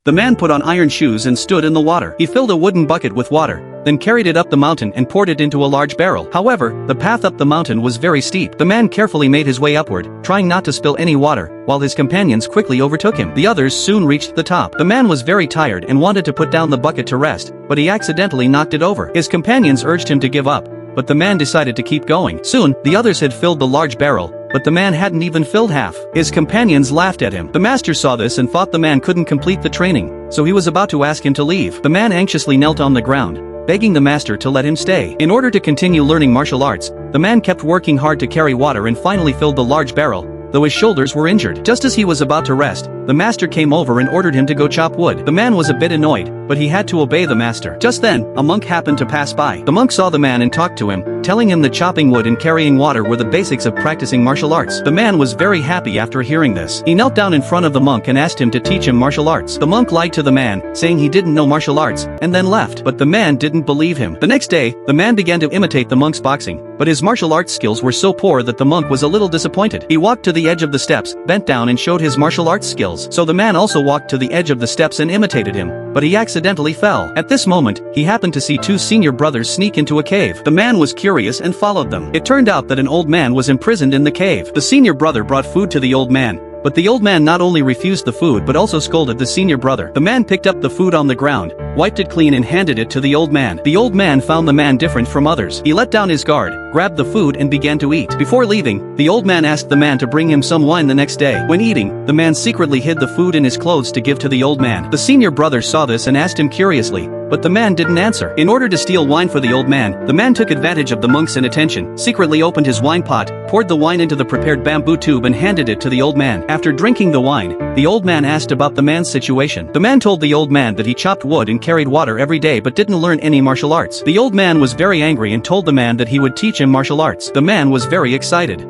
The man put on iron shoes and stood in the water. He filled a wooden bucket with water, then carried it up the mountain and poured it into a large barrel. However, the path up the mountain was very steep. The man carefully made his way upward, trying not to spill any water, while his companions quickly overtook him. The others soon reached the top. The man was very tired and wanted to put down the bucket to rest, but he accidentally knocked it over. His companions urged him to give up, but the man decided to keep going. Soon, the others had filled the large barrel, but the man hadn't even filled half. His companions laughed at him. The master saw this and thought the man couldn't complete the training, so he was about to ask him to leave. The man anxiously knelt on the ground, begging the master to let him stay. In order to continue learning martial arts, the man kept working hard to carry water and finally filled the large barrel, though his shoulders were injured. Just as he was about to rest, the master came over and ordered him to go chop wood. The man was a bit annoyed, but he had to obey the master. Just then, a monk happened to pass by. The monk saw the man and talked to him, telling him that chopping wood and carrying water were the basics of practicing martial arts. The man was very happy after hearing this. He knelt down in front of the monk and asked him to teach him martial arts. The monk lied to the man, saying he didn't know martial arts, and then left. But the man didn't believe him. The next day, the man began to imitate the monk's boxing, but his martial arts skills were so poor that the monk was a little disappointed. He walked to the edge of the steps, bent down and showed his martial arts skills. So the man also walked to the edge of the steps and imitated him, but he accidentally fell. At this moment, he happened to see two senior brothers sneak into a cave. The man was curious and followed them. It turned out that an old man was imprisoned in the cave. The senior brother brought food to the old man, but the old man not only refused the food but also scolded the senior brother. The man picked up the food on the ground, wiped it clean and handed it to the old man. The old man found the man different from others. He let down his guard, grabbed the food and began to eat. Before leaving, the old man asked the man to bring him some wine the next day. When eating, the man secretly hid the food in his clothes to give to the old man. The senior brother saw this and asked him curiously, but the man didn't answer. In order to steal wine for the old man, the man took advantage of the monk's inattention, secretly opened his wine pot, poured the wine into the prepared bamboo tube and handed it to the old man. After drinking the wine, the old man asked about the man's situation. The man told the old man that he chopped wood and carried water every day but didn't learn any martial arts. The old man was very angry and told the man that he would teach him martial arts. The man was very excited.